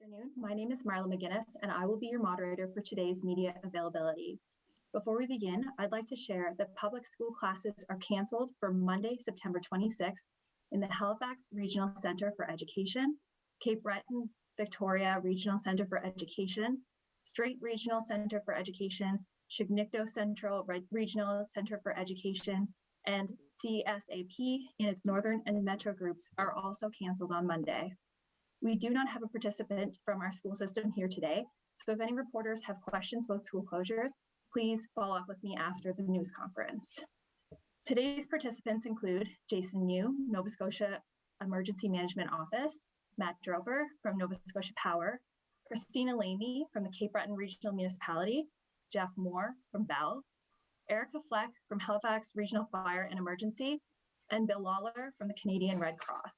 afternoon. My name is Marla McGinnis, and I will be your moderator for today's media availability. Before we begin, I'd like to share that public school classes are canceled for Monday, September 26th in the Halifax Regional Centre for Education, Cape Breton Victoria Regional Centre for Education, Strait Regional Centre for Education, Chignecto Central Regional Centre for Education, and CSAP in its northern and metro groups are also canceled on Monday. We do not have a participant from our school system here today, so if any reporters have questions about school closures, please follow up with me after the news conference. Today's participants include Jason New, Nova Scotia Emergency Management Office, Matt Drover from Nova Scotia Power, Christina Lamy from the Cape Breton Regional Municipality, Jeff Moore from Bell, Erica Fleck from Halifax Regional Fire and Emergency, and Bill Lawler from the Canadian Red Cross.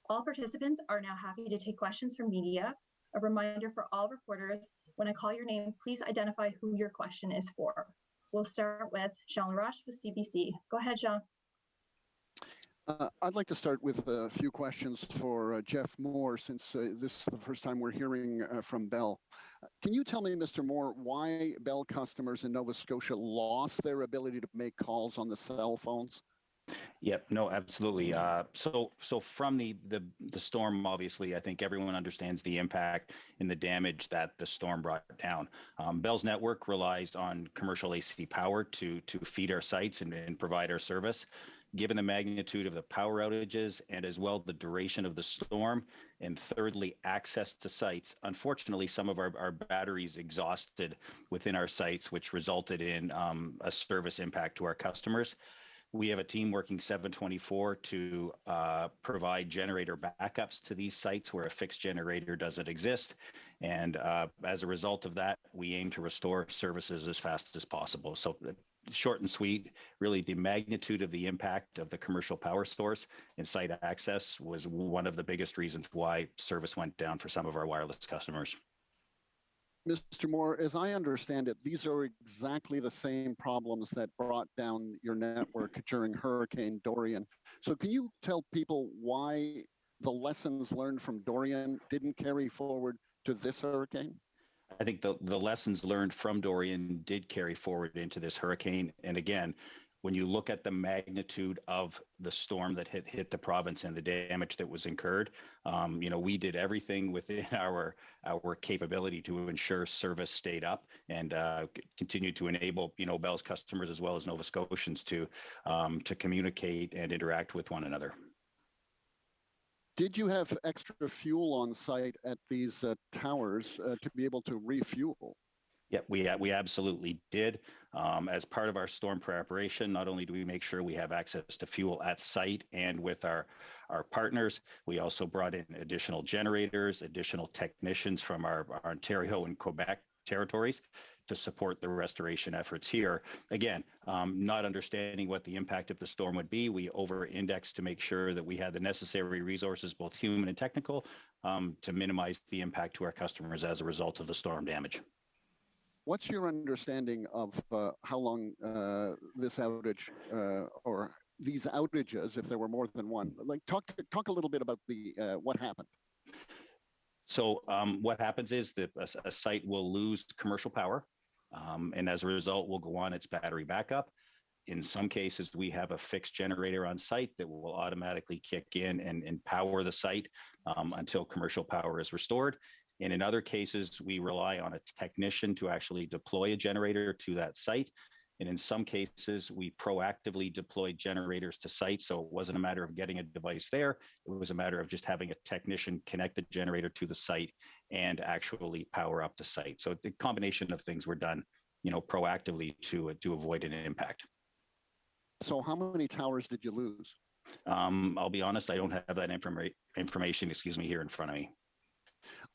All participants are now happy to take questions from media. A reminder for all reporters, when I call your name, please identify who your question is for. We'll start with Jean Laroche with CBC. Go ahead, Jean. I'd like to start with a few questions for Jeff Moore, since this is the first time we're hearing from Bell. Can you tell me, Mr. Moore, why Bell customers in Nova Scotia lost their ability to make calls on the cell phones? Yep, no, absolutely. So from the storm, obviously, I think everyone understands the impact and the damage that the storm brought down. Bell's network relies on commercial AC power to feed our sites and provide our service. Given the magnitude of the power outages and as well the duration of the storm, and thirdly, access to sites, unfortunately, some of our batteries exhausted within our sites, which resulted in a service impact to our customers. We have a team working 7/24 to provide generator backups to these sites where a fixed generator doesn't exist. And as a result of that, we aim to restore services as fast as possible. So short and sweet, really the magnitude of the impact of the commercial power source and site access was one of the biggest reasons why service went down for some of our wireless customers. Mr. Moore, as I understand it, these are exactly the same problems that brought down your network during Hurricane Dorian. So can you tell people why the lessons learned from Dorian didn't carry forward to this hurricane? I think the lessons learned from Dorian did carry forward into this hurricane. And again, when you look at the magnitude of the storm that hit the province and the damage that was incurred, we did everything within our capability to ensure service stayed up and continue to enable Bell's customers as well as Nova Scotians to communicate and interact with one another. Did you have extra fuel on site at these towers to be able to refuel? Yeah, we absolutely did. As part of our storm preparation, not only do we make sure we have access to fuel at site and with our partners, we also brought in additional generators, additional technicians from our Ontario and Quebec territories to support the restoration efforts here. Again, not understanding what the impact of the storm would be, we over-indexed to make sure that we had the necessary resources, both human and technical, to minimize the impact to our customers as a result of the storm damage. What's your understanding of how long this outage or these outages, if there were more than one? Like talk a little bit about the what happened. So what happens is that a site will lose commercial power, and as a result, will go on its battery backup. In some cases, we have a fixed generator on site that will automatically kick in and power the site until commercial power is restored. And in other cases, we rely on a technician to actually deploy a generator to that site. And in some cases, we proactively deployed generators to sites. So it wasn't a matter of getting a device there. It was a matter of just having a technician connect the generator to the site and actually power up the site. So the combination of things were done, proactively to avoid an impact. So how many towers did you lose? I'll be honest, I don't have that information, here in front of me.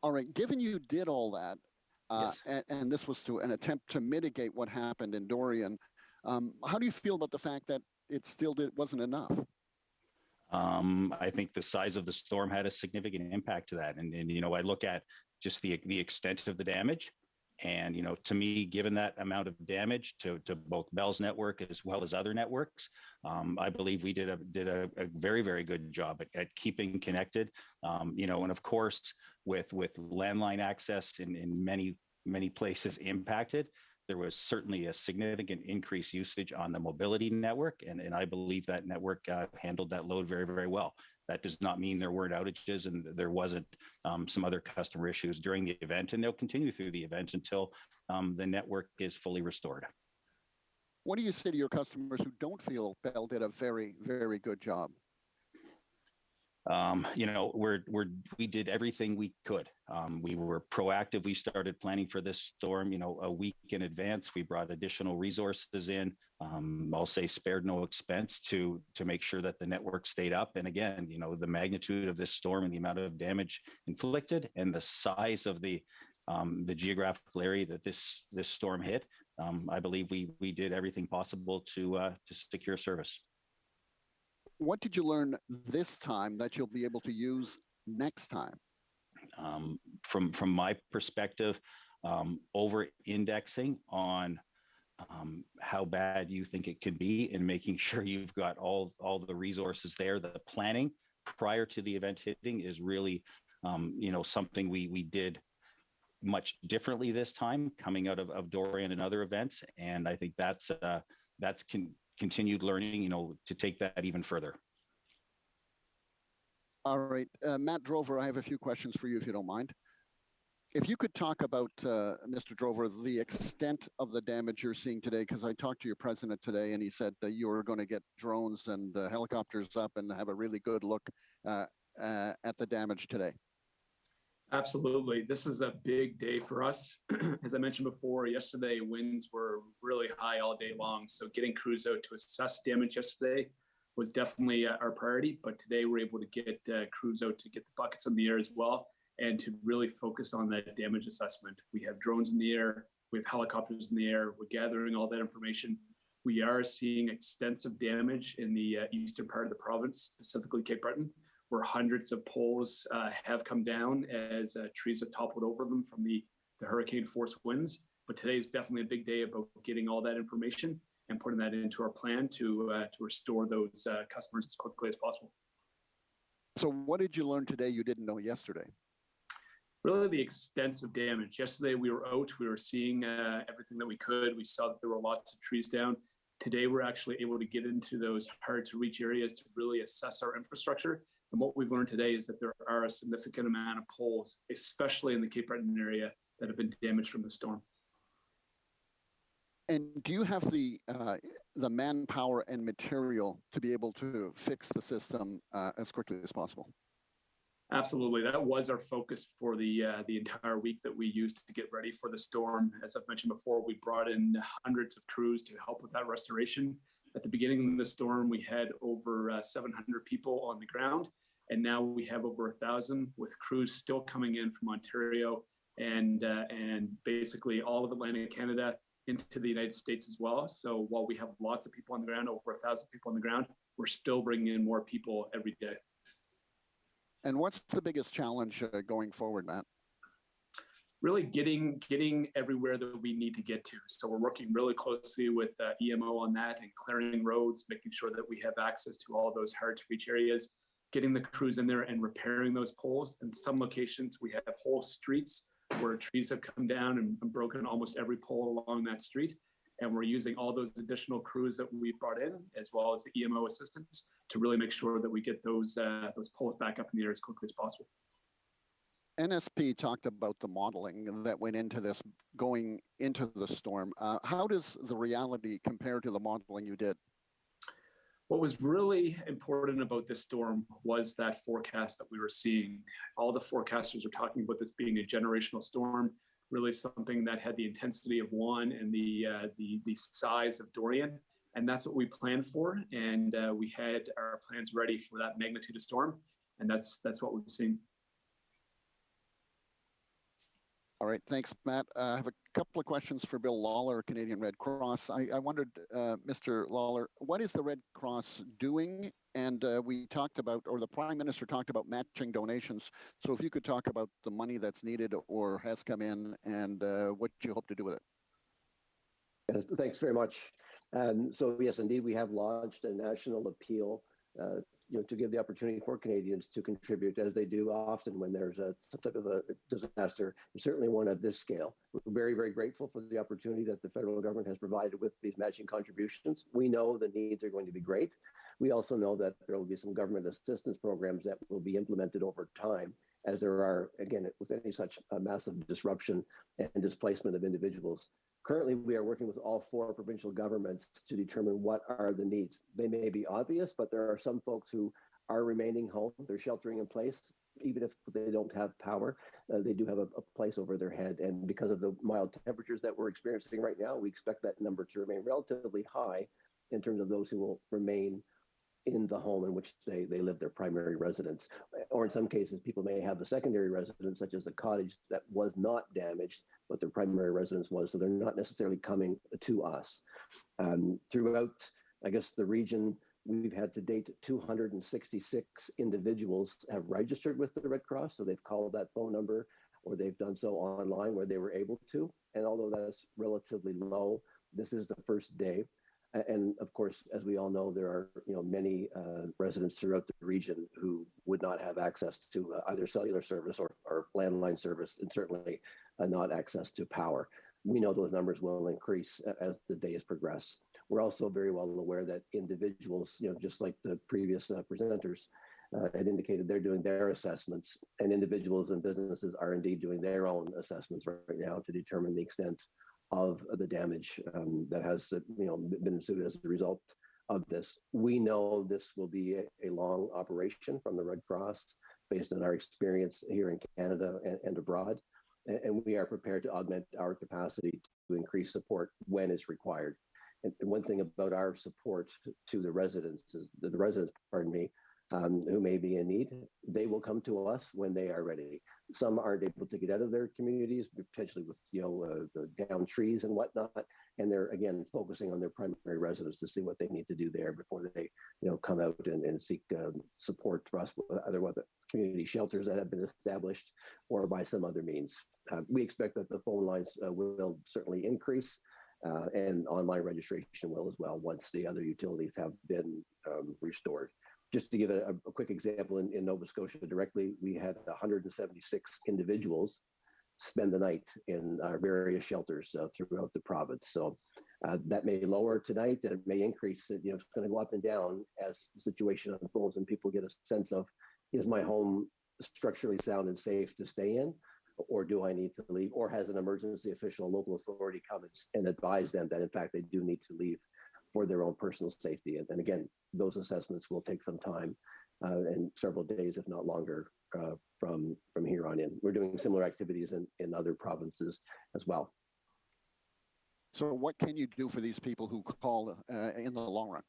All right, given you did all that, yes. and this was an attempt to mitigate what happened in Dorian, how do you feel about the fact that it still wasn't enough? I think the size of the storm had a significant impact to that. And I look at just the extent of the damage And, to me, given that amount of damage to both Bell's network as well as other networks, I believe we did a very, very good job at keeping connected. And of course, with landline access in many places impacted, there was certainly a significant increased usage on the mobility network. And I believe that network handled that load very, very well. That does not mean there weren't outages and there wasn't some other customer issues during the event, and they'll continue through the event until the network is fully restored. What do you say to your customers who don't feel Bell did a very, very good job? We did everything we could. We were proactive. We started planning for this storm, a week in advance. We brought additional resources in. I'll say spared no expense to make sure that the network stayed up. And again, the magnitude of this storm and the amount of damage inflicted and the size of the geographical area that this storm hit, I believe we did everything possible to secure service. What did you learn this time that you'll be able to use next time? From my perspective, over-indexing on how bad you think it could be and making sure you've got all the resources there. The planning prior to the event hitting is really, something we did much differently this time coming out of Dorian and other events. And I think that's continued learning, to take that even further. All right, Matt Drover, I have a few questions for you, if you don't mind. If you could talk about, Mr. Drover, the extent of the damage you're seeing today, because I talked to your president today and he said that you were going to get drones and helicopters up and have a really good look at the damage today. Absolutely. This is a big day for us. As I mentioned before, yesterday winds were really high all day long. So getting crews out to assess damage yesterday was definitely our priority. But today we're able to get crews out to get the buckets in the air as well and to really focus on that damage assessment. We have drones in the air, we have helicopters in the air, we're gathering all that information. We are seeing extensive damage in the eastern part of the province, specifically Cape Breton, where hundreds of poles have come down as trees have toppled over them from the hurricane force winds. But today is definitely a big day about getting all that information and putting that into our plan to restore those customers as quickly as possible. So what did you learn today you didn't know yesterday? Really the extensive damage. Yesterday we were out, we were seeing everything that we could. We saw that there were lots of trees down. Today we're actually able to get into those hard to reach areas to really assess our infrastructure. And what we've learned today is that there are a significant amount of poles, especially in the Cape Breton area, that have been damaged from the storm. And do you have the manpower and material to be able to fix the system as quickly as possible? Absolutely. That was our focus for the entire week that we used to get ready for the storm. As I've mentioned before, we brought in hundreds of crews to help with that restoration. At the beginning of the storm, we had over 700 people on the ground, and now we have over 1,000 with crews still coming in from Ontario and basically all of Atlantic Canada into the United States as well. So while we have lots of people on the ground, over 1,000 people on the ground, we're still bringing in more people every day. And what's the biggest challenge going forward, Matt? Really getting everywhere that we need to get to. So we're working really closely with EMO on that and clearing roads, making sure that we have access to all those hard to reach areas, getting the crews in there and repairing those poles. In some locations, we have whole streets where trees have come down and broken almost every pole along that street. And we're using all those additional crews that we brought in, as well as the EMO assistance, to really make sure that we get those poles back up in the air as quickly as possible. NSP talked about the modeling that went into this going into the storm. How does the reality compare to the modeling you did? What was really important about this storm was that forecast that we were seeing. All the forecasters are talking about this being a generational storm, really something that had the intensity of one and the size of Dorian. And that's what we planned for. And we had our plans ready for that magnitude of storm. And that's what we've seen. All right, thanks, Matt. I have a couple of questions for Bill Lawler, Canadian Red Cross. I wondered, Mr. Lawler, what is the Red Cross doing? And we talked about, or the Prime Minister talked about matching donations. So if you could talk about the money that's needed or has come in and what you hope to do with it. Yes, thanks very much. So yes, indeed, we have launched a national appeal to give the opportunity for Canadians to contribute, as they do often when there's some type of a disaster, certainly one at this scale. We're very, very grateful for the opportunity that the federal government has provided with these matching contributions. We know the needs are going to be great. We also know that there will be some government assistance programs that will be implemented over time, as there are, again, with any such massive disruption and displacement of individuals. Currently, we are working with all 4 provincial governments to determine what are the needs. They may be obvious, but there are some folks who are remaining home. They're sheltering in place, even if they don't have power. They do have a place over their head. And because of the mild temperatures that we're experiencing right now, we expect that number to remain relatively high in terms of those who will remain in the home in which they live, their primary residence. Or in some cases, people may have a secondary residence, such as a cottage that was not damaged, but their primary residence was, so they're not necessarily coming to us. Throughout, I guess, the region, we've had to date 266 individuals have registered with the Red Cross, so they've called that phone number or they've done so online where they were able to. And although that's relatively low, this is the first day. And of course, as we all know, there are many residents throughout the region who would not have access to either cellular service or landline service, and certainly not access to power. We know those numbers will increase as the days progress. We're also very well aware that individuals, just like the previous presenters had indicated, they're doing their assessments, and individuals and businesses are indeed doing their own assessments right now to determine the extent of the damage that has been ensued as a result of this. We know this will be a long operation from the Red Cross based on our experience here in Canada and abroad. And we are prepared to augment our capacity to increase support when it's required. And one thing about our support to the residents is that the residents, who may be in need, they will come to us when they are ready. Some aren't able to get out of their communities, potentially with the downed trees and whatnot, and they're again focusing on their primary residence to see what they need to do there before they come out and seek support from us, either with the community shelters that have been established or by some other means. We expect that the phone lines will certainly increase. And online registration will as well once the other utilities have been restored. Just to give a quick example, in Nova Scotia directly, we had 176 individuals spend the night in our various shelters throughout the province. So that may lower tonight, and it may increase. It's going to go up and down as the situation unfolds and people get a sense of, is my home structurally sound and safe to stay in? Or do I need to leave? Or has an emergency official, local authority come and advise them that in fact they do need to leave for their own personal safety? And again, those assessments will take some time and several days, if not longer, from here on in. We're doing similar activities in other provinces as well. So what can you do for these people who call in the long run?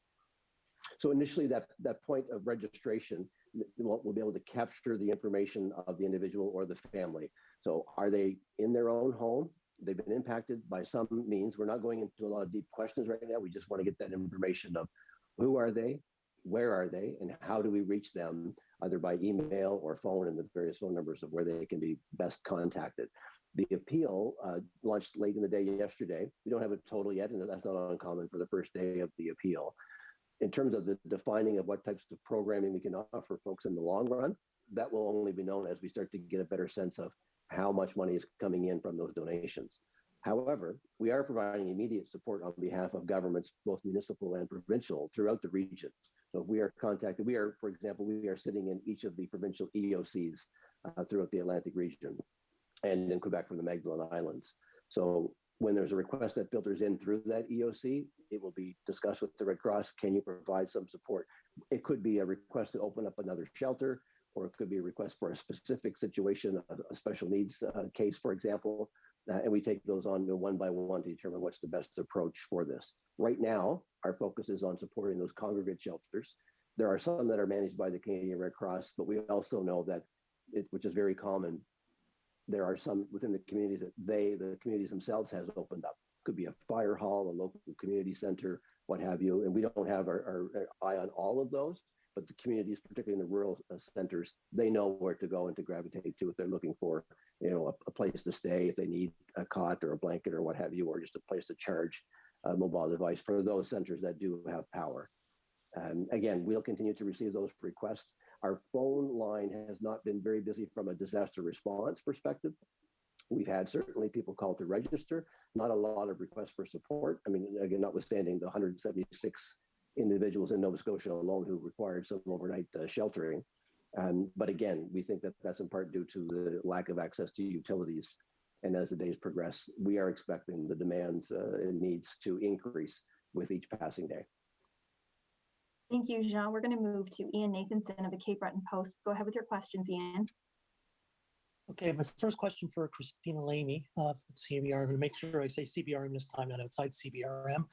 So initially, that point of registration, we'll be able to capture the information of the individual or the family. So are they in their own home? They've been impacted by some means. We're not going into a lot of deep questions right now. We just want to get that information of who are they, where are they, and how do we reach them, either by email or phone, and the various phone numbers of where they can be best contacted. The appeal launched late in the day yesterday. We don't have a total yet, and that's not uncommon for the first day of the appeal. In terms of the defining of what types of programming we can offer folks in the long run, that will only be known as we start to get a better sense of how much money is coming in from those donations. However, we are providing immediate support on behalf of governments, both municipal and provincial, throughout the region. So if we are contacted, for example, we are sitting in each of the provincial EOCs throughout the Atlantic region and in Quebec from the Magdalen Islands. So when there's a request that filters in through that EOC, it will be discussed with the Red Cross. Can you provide some support? It could be a request to open up another shelter, or it could be a request for a specific situation, a special needs case, for example. And we take those on one by one to determine what's the best approach for this. Right now, our focus is on supporting those congregate shelters. There are some that are managed by the Canadian Red Cross, but we also know that, which is very common, there are some within the communities that the communities themselves has opened up. Could be a fire hall, a local community center, what have you. And we don't have our eye on all of those, but the communities, particularly in the rural centers, they know where to go and to gravitate to if they're looking for, a place to stay, if they need a cot or a blanket or what have you, or just a place to charge a mobile device for those centers that do have power. Again, we'll continue to receive those requests. Our phone line has not been very busy from a disaster response perspective. We've had certainly people call to register, not a lot of requests for support. I mean, again, notwithstanding the 176 individuals in Nova Scotia alone who required some overnight sheltering. But again, we think that that's in part due to the lack of access to utilities. And as the days progress, we are expecting the demands and needs to increase with each passing day. Thank you, Jean. We're going to move to Ian Nathanson of the Cape Breton Post. Go ahead with your questions, Ian. Okay, my first question for Christina Lamy of CBRM. I'm going to make sure I say CBRM this time, not outside CBRM.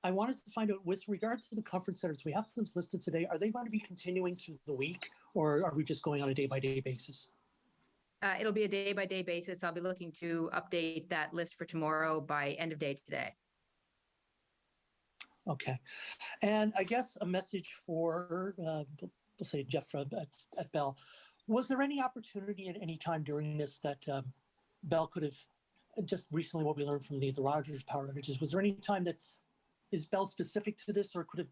I wanted to find out, with regard to the conference centers, we have those listed today. Are they going to be continuing through the week, or are we just going on a day-by-day basis? It'll be a day-by-day basis. I'll be looking to update that list for tomorrow by end of day today. Okay. And I guess a message for, we'll say Jeff at Bell. Was there any opportunity at any time during this that Bell could have, just recently what we learned from the Rogers power outages, was there any time that is Bell specific to this, or could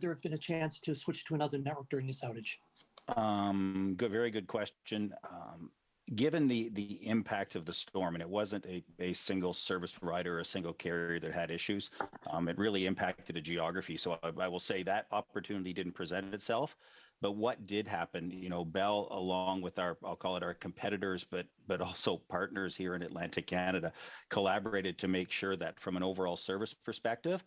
there have been a chance to switch to another network during this outage? Very good question. Given the impact of the storm, and it wasn't a single service provider or a single carrier that had issues, it really impacted the geography. So I will say that opportunity didn't present itself. But what did happen, Bell, along with I'll call it our competitors, but also partners here in Atlantic Canada, collaborated to make sure that from an overall service perspective,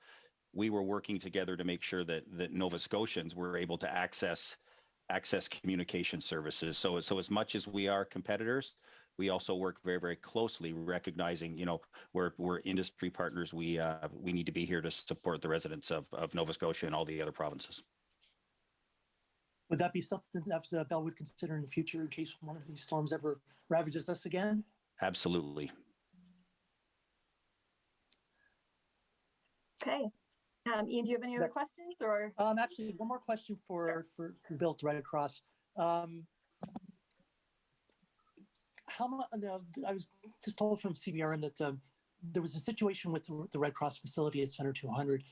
we were working together to make sure that Nova Scotians were able to access communication services. So as much as we are competitors, we also work very, very closely, recognizing, we're industry partners. We need to be here to support the residents of Nova Scotia and all the other provinces. Would that be something that Bell would consider in the future in case one of these storms ever ravages us again? Absolutely. Okay. Ian, do you have any other questions, or? Actually, one more question for Bill to Red Cross. How much? I was just told from CBRN that there was a situation with the Red Cross facility at Center 200.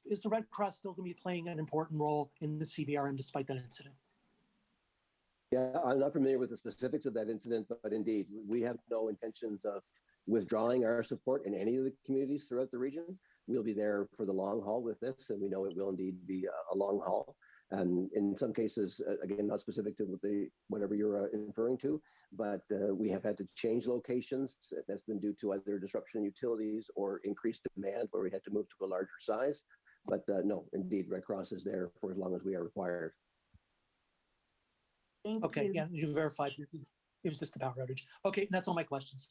Is the Red Cross still going to be playing an important role in the CBRN despite that incident? Yeah, I'm not familiar with the specifics of that incident, but indeed, we have no intentions of withdrawing our support in any of the communities throughout the region. We'll be there for the long haul with this, and we know it will indeed be a long haul. And in some cases, again, not specific to whatever you're inferring to, but we have had to change locations. That's been due to either disruption in utilities or increased demand, where we had to move to a larger size. But no, indeed, Red Cross is there for as long as we are required. Thank Okay, you. yeah, you verified it was just the power outage. Okay, that's all my questions.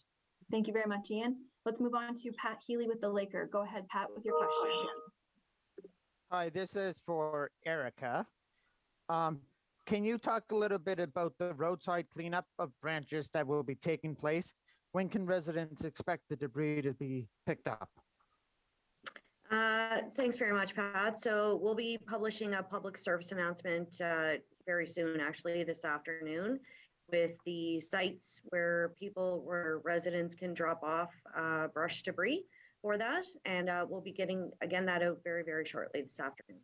Thank you very much, Ian. Let's move on to Pat Healy with the Laker. Go ahead, Pat, with your questions. Hi, this is for Erica. Can you talk a little bit about the roadside cleanup of branches that will be taking place? When can residents expect the debris to be picked up? Thanks very much, Pat. So we'll be publishing a public service announcement very soon, actually this afternoon, with the sites where residents can drop off brush debris for that. And we'll be getting, again, that out very, very shortly this afternoon.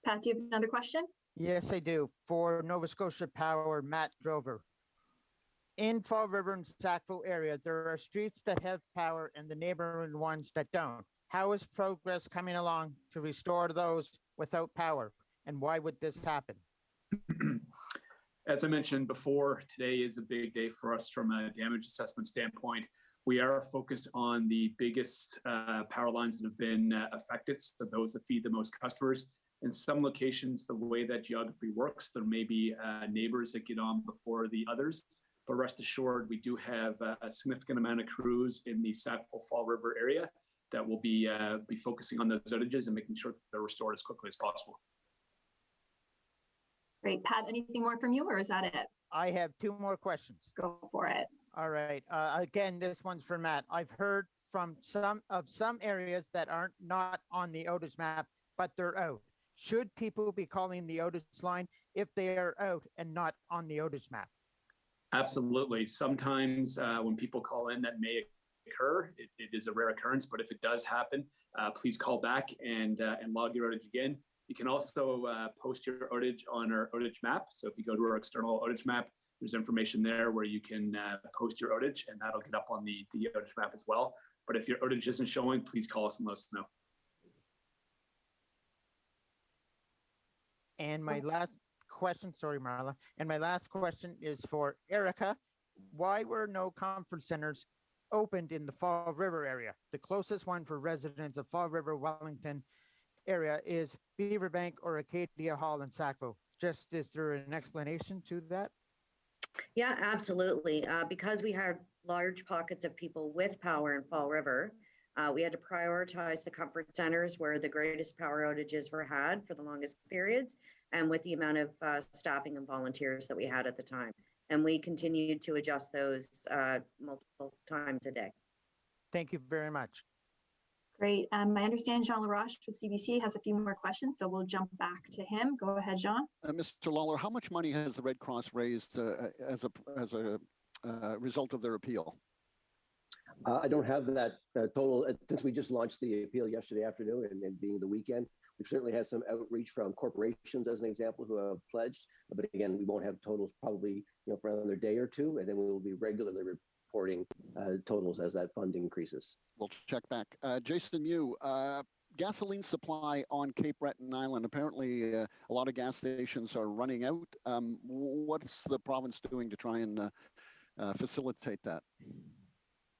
Pat, do you have another question? Yes, I do. For Nova Scotia Power, Matt Drover. In Fall River and Sackville area, there are streets that have power and the neighboring ones that don't. How is progress coming along to restore those without power? And why would this happen? As I mentioned before, today is a big day for us from a damage assessment standpoint. We are focused on the biggest power lines that have been affected, so those that feed the most customers. In some locations, the way that geography works, there may be neighbors that get on before the others. But rest assured, we do have a significant amount of crews in the Sackville Fall River area that will be focusing on those outages and making sure that they're restored as quickly as possible. Great. Pat, anything more from you, or is that it? I have 2 more questions. Go for it. All right. Again, this one's for Matt. I've heard from some areas that aren't not on the outage map, but they're out. Should people be calling the outage line if they are out and not on the outage map? Absolutely. Sometimes when people call in, that may occur. It is a rare occurrence, but if it does happen, please call back and log your outage again. You can also post your outage on our outage map. So if you go to our external outage map, there's information there where you can post your outage, and that'll get up on the outage map as well. But if your outage isn't showing, please call us and let us know. And my last question, sorry, Marla. And my last question is for Erica. Why were no conference centers opened in the Fall River area? The closest one for residents of Fall River, Wellington area is Beaverbank or Acadia Hall in Sackville. Just, is there an explanation to that? Yeah, absolutely. Because we had large pockets of people with power in Fall River, we had to prioritize the comfort centers where the greatest power outages were had for the longest periods, and with the amount of staffing and volunteers that we had at the time. And we continued to adjust those multiple times a day. Thank you very much. Great. I understand Jean Laroche with CBC has a few more questions, so we'll jump back to him. Go ahead, Jean. Mr. Lawler, how much money has the Red Cross raised as a result of their appeal? I don't have that total since we just launched the appeal yesterday afternoon and being the weekend. We've certainly had some outreach from corporations, as an example, who have pledged. But again, we won't have totals probably for another day or two, and then we will be regularly reporting totals as that fund increases. We'll check back. Jason Mew, gasoline supply on Cape Breton Island. Apparently, a lot of gas stations are running out. What's the province doing to try and facilitate that?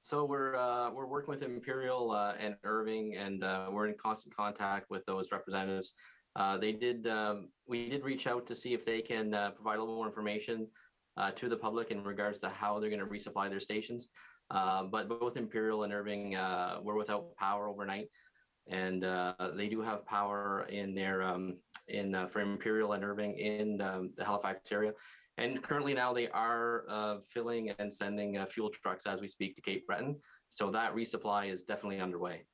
So we're working with Imperial and Irving, and we're in constant contact with those representatives. We did reach out to see if they can provide a little more information to the public in regards to how they're going to resupply their stations. But both Imperial and Irving were without power overnight, and they do have power in their for Imperial and Irving in the Halifax area. And currently now they are filling and sending fuel trucks as we speak to Cape Breton. So that resupply is definitely underway.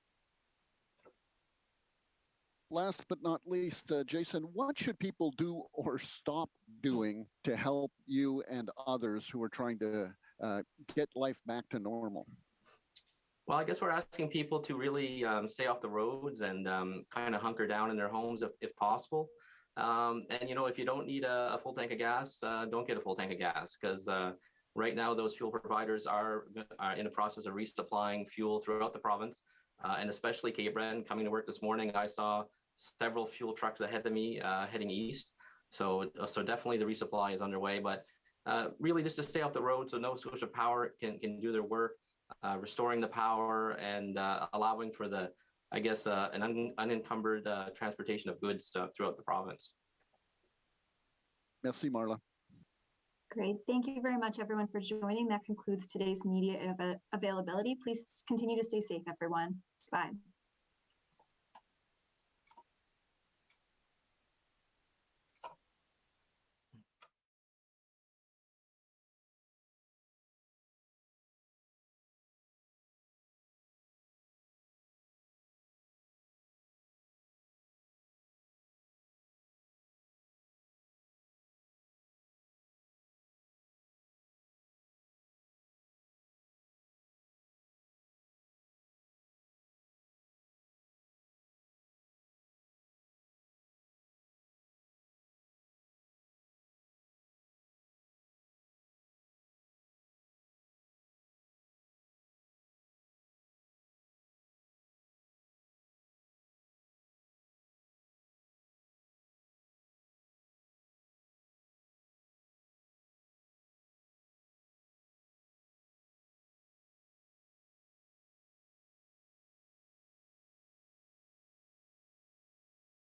Last but not least, Jason, what should people do or stop doing to help you and others who are trying to get life back to normal? Well, I guess we're asking people to really stay off the roads and kind of hunker down in their homes if possible. And, if you don't need a full tank of gas, don't get a full tank of gas, because right now those fuel providers are in the process of resupplying fuel throughout the province, and especially Cape Breton. Coming to work this morning, I saw several fuel trucks ahead of me heading east. So definitely the resupply is underway, but really just to stay off the road so Nova Scotia Power can do their work, restoring the power and allowing for the an unencumbered transportation of goods throughout the province. Merci, Marla. Great. Thank you very much, everyone, for joining. That concludes today's media availability. Please continue to stay safe, everyone. Bye.